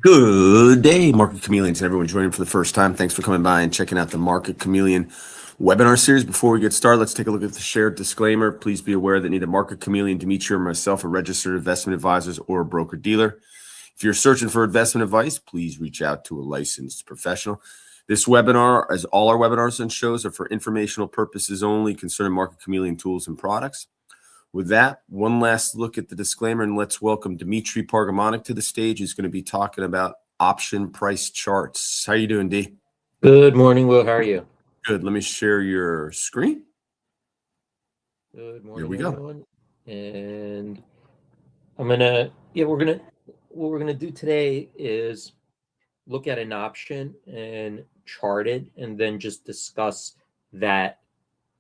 Good day, Market Chameleons, and everyone joining for the first time. Thanks for coming by and checking out the Market Chameleon webinar series. Before we get started, let's take a look at the shared disclaimer. Please be aware that neither Market Chameleon, Dimitri, or myself are registered investment advisors or a broker-dealer. If you're searching for investment advice, please reach out to a licensed professional. This webinar, as all our webinars and shows, are for informational purposes only concerning Market Chameleon tools and products. With that, one last look at the disclaimer, and let's welcome Dimitri Pargamonik to the stage. He's going to be talking about option price charts. How you doing, D? Good morning, Will. How are you? Good. Let me share your screen. Good morning, Here we go. everyone. And what we're gonna do today is look at an option and chart it, and then just discuss that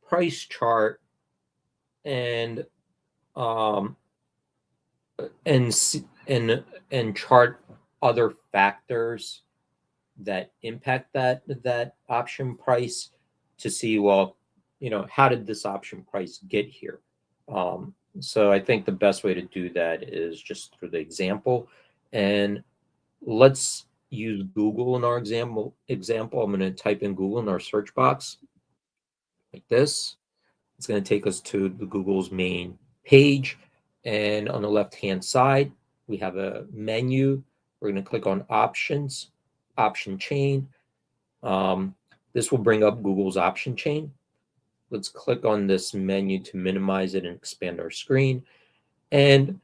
price chart and chart other factors that impact that option price to see, well, how did this option price get here? So I think the best way to do that is just through the example. And let's use Google in our example. I'm going to type in Google in our search box like this. It's going to take us to the Google's main page. And on the left-hand side, we have a menu. We're going to click on Options, Option Chain. This will bring up Google's option chain. Let's click on this menu to minimize it and expand our screen. And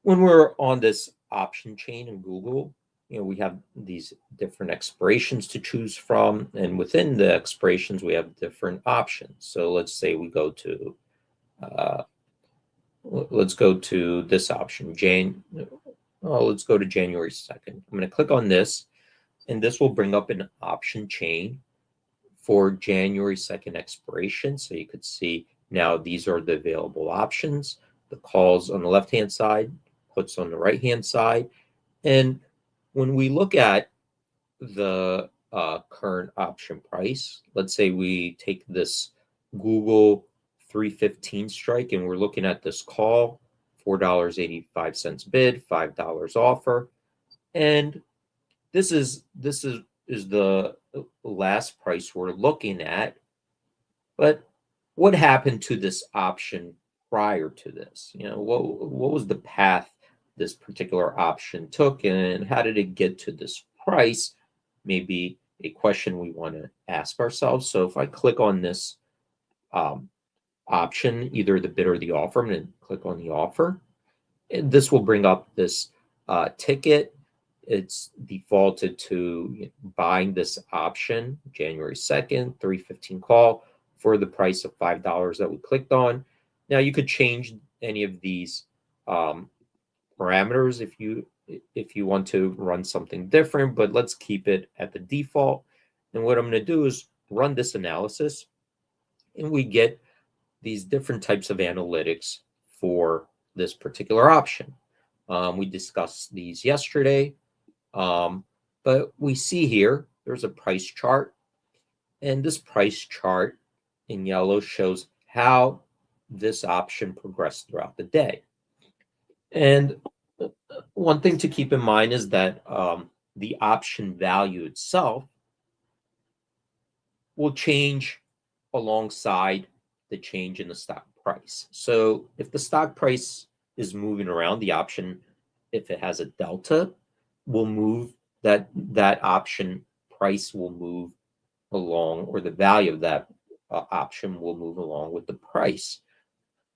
when we're on this option chain in Google, we have these different expirations to choose from. And within the expirations, we have different options. So let's say we go to, let's go to this option, let's go to January 2nd. I'm going to click on this, and this will bring up an option chain for January 2nd expiration. So you could see now these are the available options. The calls on the left-hand side, puts on the right-hand side. And when we look at the current option price, let's say we take this Google 315 strike, and we're looking at this call, $4.85 bid, $5 offer. And this is the last price we're looking at. But what happened to this option prior to this? What was the path this particular option took, and how did it get to this price? Maybe a question we want to ask ourselves. So if I click on this option, either the bid or the offer, I'm going to click on the offer. And this will bring up this ticket. It's defaulted to buying this option, January 2nd, 315 call for the price of $5 that we clicked on. Now you could change any of these parameters if you want to run something different, but let's keep it at the default. And what I'm going to do is run this analysis, and we get these different types of analytics for this particular option. We discussed these yesterday, but we see here there's a price chart, and this price chart in yellow shows how this option progressed throughout the day. And one thing to keep in mind is that the option value itself will change alongside the change in the stock price. So if the stock price is moving around, the option, if it has a delta, will move, that option price will move along, or the value of that option will move along with the price.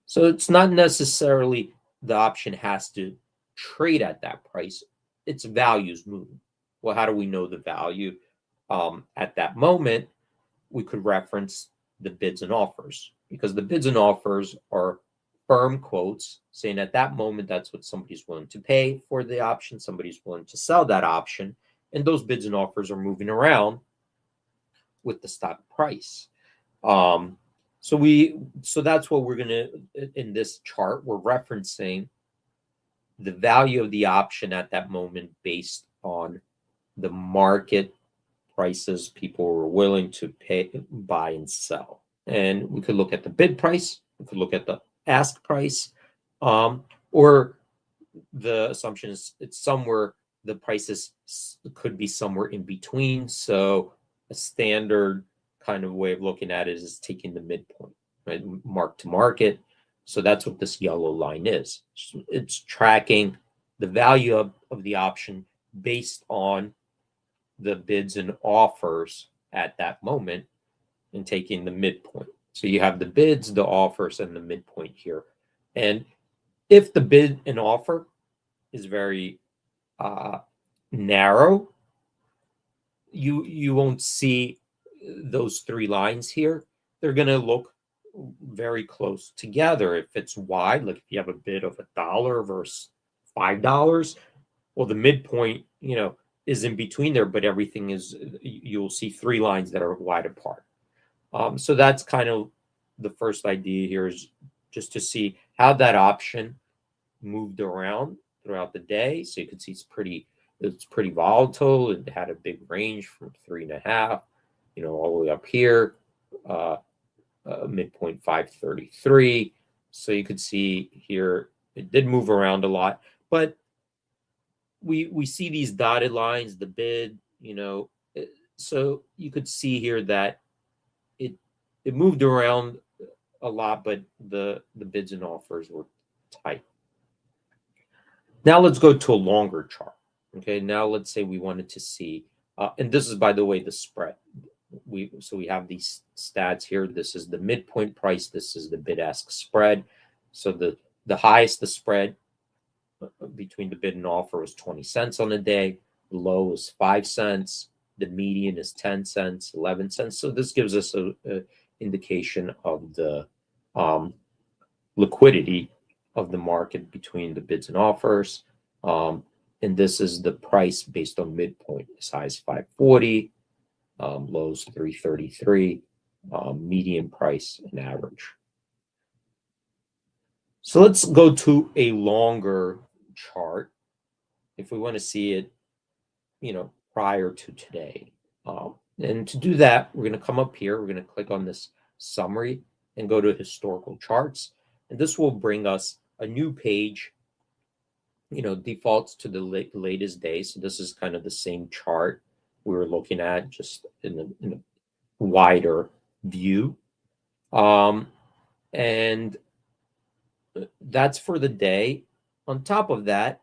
So it's not necessarily the option has to trade at that price. Its values move. Well, how do we know the value? At that moment, we could reference the bids and offers, because the bids and offers are firm quotes saying at that moment that's what somebody's willing to pay for the option, somebody's willing to sell that option, and those bids and offers are moving around with the stock price. So that's what we're gonna, in this chart, we're referencing the value of the option at that moment based on the market prices people were willing to pay, buy and sell. And we could look at the bid price, we could look at the ask price, or the assumption is it's somewhere the prices could be somewhere in between. So a standard kind of way of looking at it is taking the midpoint, right? Mark to market. So that's what this yellow line is. It's tracking the value of the option based on the bids and offers at that moment and taking the midpoint. So you have the bids, the offers, and the midpoint here. And if the bid and offer is very narrow, you won't see those three lines here. They're going to look very close together. If it's wide, like if you have a bid of $1 versus $5, well, the midpoint, is in between there, but everything is, you'll see three lines that are wide apart. So that's kind of the first idea here, is just to see how that option moved around throughout the day. So you can see it's pretty volatile. It had a big range from 3.5, all the way up here, midpoint 533. So you could see here it did move around a lot, but we see these dotted lines, the bid, so you could see here that it moved around a lot, but the bids and offers were tight. Now let's go to a longer chart. Okay, now let's say we wanted to see, and this is, by the way, the spread. So we have these stats here. This is the midpoint price. This is the bid-ask spread. So the highest the spread between the bid and offer was 20 cents on a day. The low was 5 cents. The median is 10 cents, 11 cents. So this gives us a indication of the liquidity of the market between the bids and offers. And this is the price based on midpoint. As high as 540, lows 333, median price and average. So let's go to a longer chart if we want to see it, prior to today. And to do that, we're going to come up here. We're going to click on this summary and go to historical charts. And this will bring us a new page, defaults to the latest day. So this is kind of the same chart we were looking at, just in a wider view. And that's for the day. On top of that,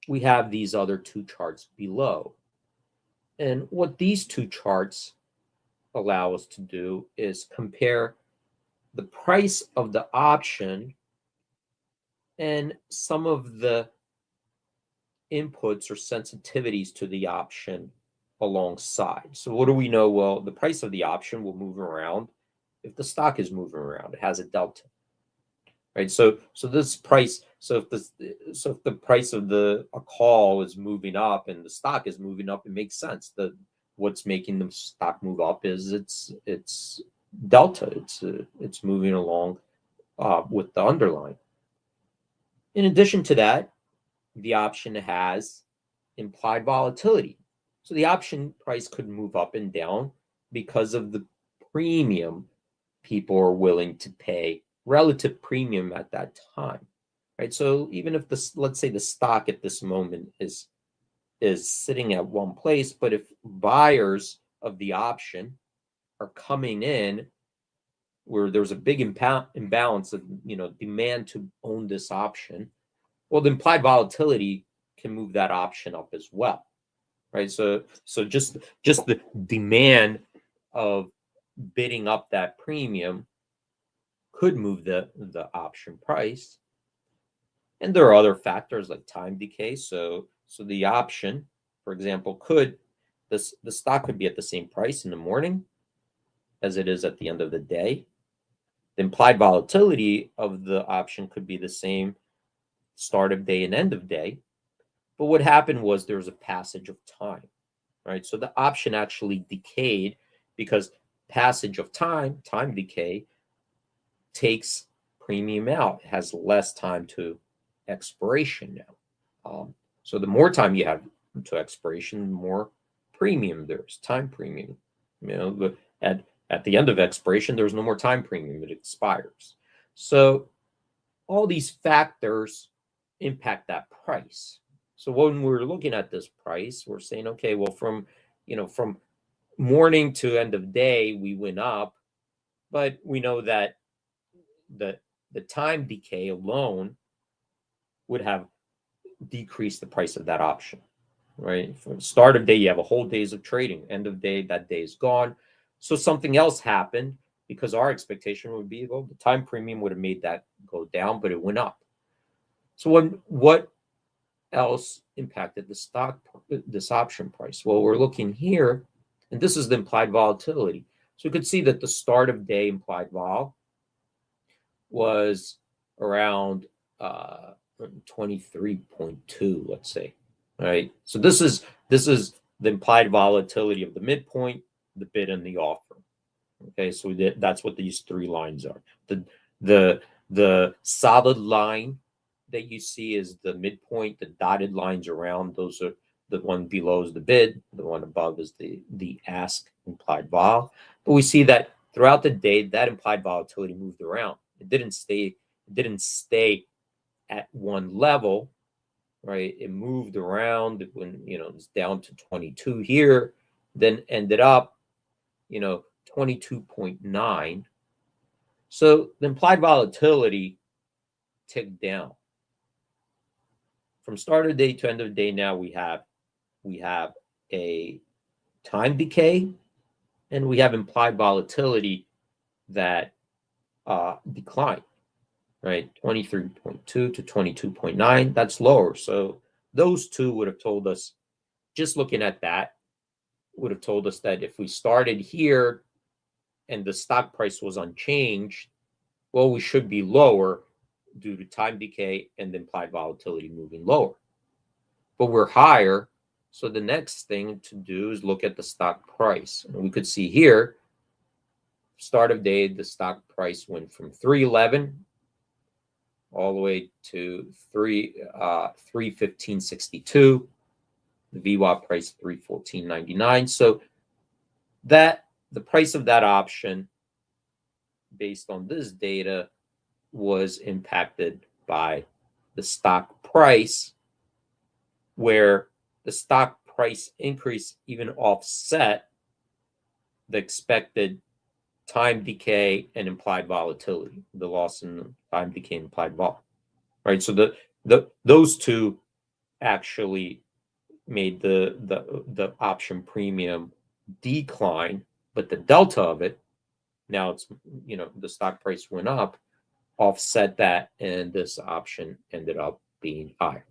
we have these other two charts below. And what these two charts allow us to do is compare the price of the option and some of the inputs or sensitivities to the option alongside. So what do we know? Well, the price of the option will move around if the stock is moving around. It has a delta, right? So this price. So if the price of a call is moving up and the stock is moving up, it makes sense. What's making the stock move up is it's delta. It's moving along with the underlying. In addition to that, the option has implied volatility. So the option price could move up and down because of the premium people are willing to pay, relative premium at that time, right? So even if let's say the stock at this moment is sitting at one place, but if buyers of the option are coming in where there's a big imbalance of demand to own this option, well, the implied volatility can move that option up as well, right? So just the demand of bidding up that premium could move the option price. And there are other factors like time decay. So the option, for example, the stock could be at the same price in the morning as it is at the end of the day. The implied volatility of the option could be the same start of day and end of day. But what happened was there was a passage of time, right? So the option actually decayed because passage of time decay, takes premium out. It has less time to expiration now. So the more time you have to expiration, the more premium there's, time premium. At the end of expiration, there's no more time premium. It expires. So all these factors impact that price. So when we're looking at this price, we're saying, okay, well, from morning to end of day, we went up, but we know that the time decay alone would have decreased the price of that option, right? From start of day, you have a whole days of trading. End of day, that day is gone. So something else happened, because our expectation would be, well, the time premium would have made that go down, but it went up. So what else impacted this option price? Well, we're looking here, and this is the implied volatility. So you could see that the start of day implied vol was around 23.2, let's say. All right. So this is the implied volatility of the midpoint, the bid, and the offer. Okay, so that's what these three lines are. The solid line that you see is the midpoint. The dotted lines around, those are the one below is the bid, the one above is the ask implied vol. But we see that throughout the day, that implied volatility moved around. It didn't stay at one level, right? It moved around when it's down to 22 here, then ended up 22.9. So the implied volatility ticked down from start of day to end of day. Now we have a time decay, and we have implied volatility that declined, right? 23.2 to 22.9. That's lower. So those two would have told us, just looking at that, would have told us that if we started here and the stock price was unchanged, well, we should be lower due to time decay and implied volatility moving lower. But we're higher, so the next thing to do is look at the stock price. And we could see here, start of day, the stock price went from 311 all the way to 315.62. The VWAP price 314.99. So that the price of that option, based on this data, was impacted by the stock price, where the stock price increase even offset the expected time decay and implied volatility, the loss in time decay and implied vol. Right. So those two actually made the option premium decline, but the delta of it, now it's the stock price went up, offset that, and this option ended up being higher.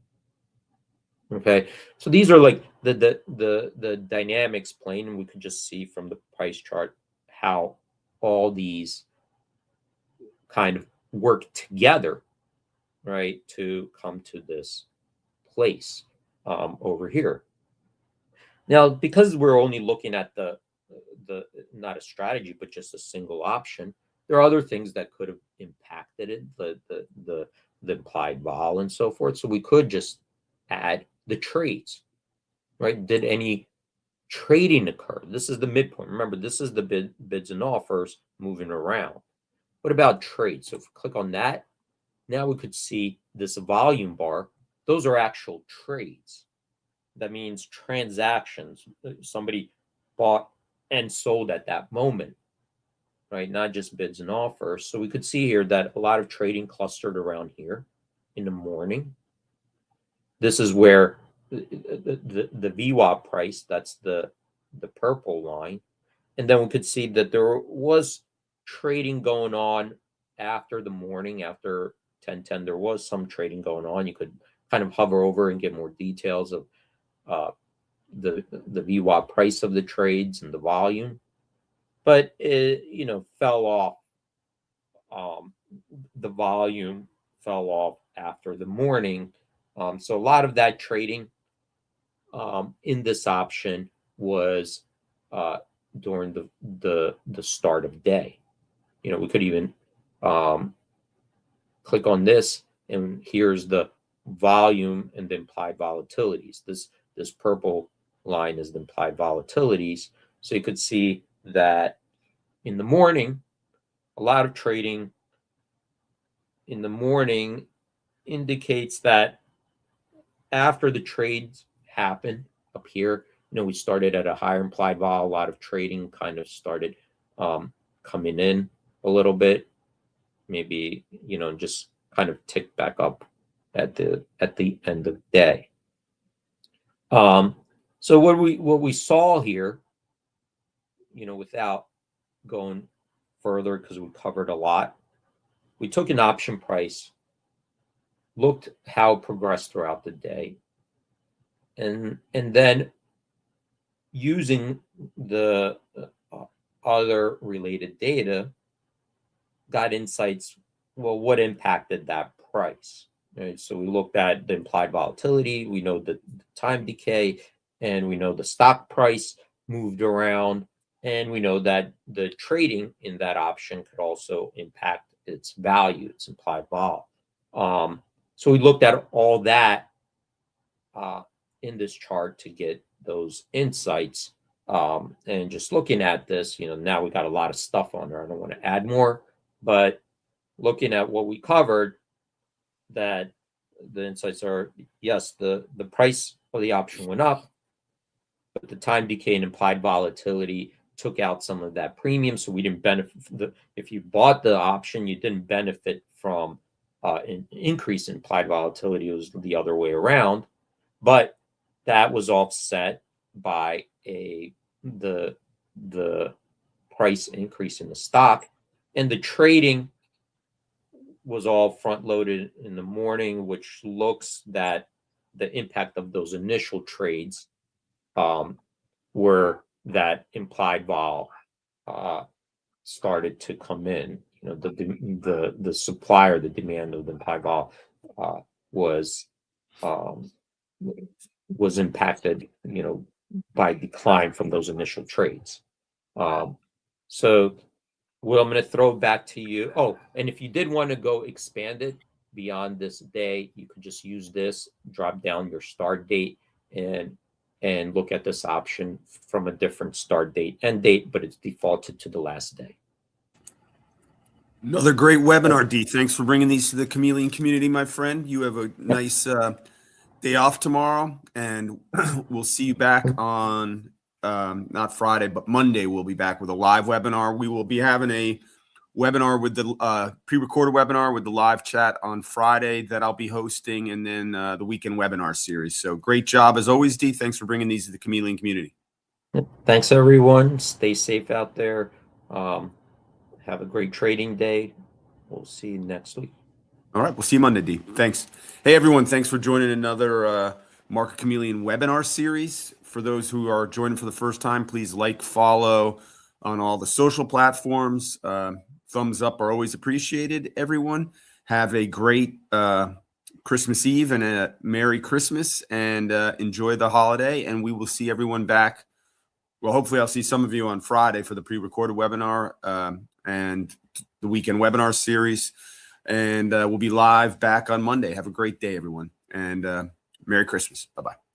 Okay, so these are like the dynamics playing, and we could just see from the price chart how all these kind of work together, right, to come to this place over here. Now, because we're only looking at the not a strategy, but just a single option, there are other things that could have impacted it, the implied vol and so forth. So we could just add the trades, right? Did any trading occur? This is the midpoint. Remember, this is the bids and offers moving around. What about trades? So if we click on that, now we could see this volume bar. Those are actual trades. That means transactions. Somebody bought and sold at that moment, right? Not just bids and offers. So we could see here that a lot of trading clustered around here in the morning. This is where the VWAP price, that's the purple line. And then we could see that there was trading going on after the morning, after 10:10. There was some trading going on. You could kind of hover over and get more details of the VWAP price of the trades and the volume, but it fell off. The volume fell off after the morning, so a lot of that trading in this option was during the start of day. We could even click on this, and here's the volume and the implied volatilities. This purple line is the implied volatilities. So you could see that in the morning, a lot of trading in the morning indicates that after the trades happened up here, we started at a higher implied vol. A lot of trading kind of started coming in a little bit, maybe, just kind of tick back up at the end of the day. So what we saw here, without going further, because we covered a lot, we took an option price, looked how it progressed throughout the day, and then using the other related data, got insights. Well, what impacted that price? Right? So we looked at the implied volatility. We know the time decay, and we know the stock price moved around, and we know that the trading in that option could also impact its value, its implied vol. So we looked at all that in this chart to get those insights. And just looking at this, now we got a lot of stuff on there. I don't want to add more, but looking at what we covered, that the insights are, yes, the price of the option went up, but the time decay and implied volatility took out some of that premium. So we didn't benefit. If you bought the option, you didn't benefit from an increase in implied volatility. It was the other way around. But that was offset by the price increase in the stock, and the trading was all front loaded in the morning, which looks that the impact of those initial trades were that implied vol started to come in. The supply or the demand of the implied vol was impacted, by decline from those initial trades. So Will, I'm going to throw it back to you. Oh, and if you did want to go expand it beyond this day, you could just use this, drop down your start date, and look at this option from a different start date and date, but it's defaulted to the last day. Another great webinar, D. Thanks for bringing these to the Chameleon community, my friend. You have a nice day off tomorrow, and we'll see you back on not Friday, but Monday. We'll be back with a live webinar. We will be having a webinar with the pre-recorded webinar with the live chat on Friday that I'll be hosting, and then the weekend webinar series. So great job as always, D. Thanks for bringing these to the Chameleon community. Thanks, everyone. Stay safe out there. Have a great trading day. We'll see you next week. All right. We'll see you Monday, D. Thanks. Hey, everyone. Thanks for joining another Market Chameleon webinar series. For those who are joining for the first time, please like, follow on all the social platforms. Thumbs up are always appreciated, everyone. Have a great Christmas Eve and a Merry Christmas, and enjoy the holiday. And we will see everyone back. Well, hopefully I'll see some of you on Friday for the pre-recorded webinar and the weekend webinar series. And we'll be live back on Monday. Have a great day, everyone. And Merry Christmas. Bye-bye.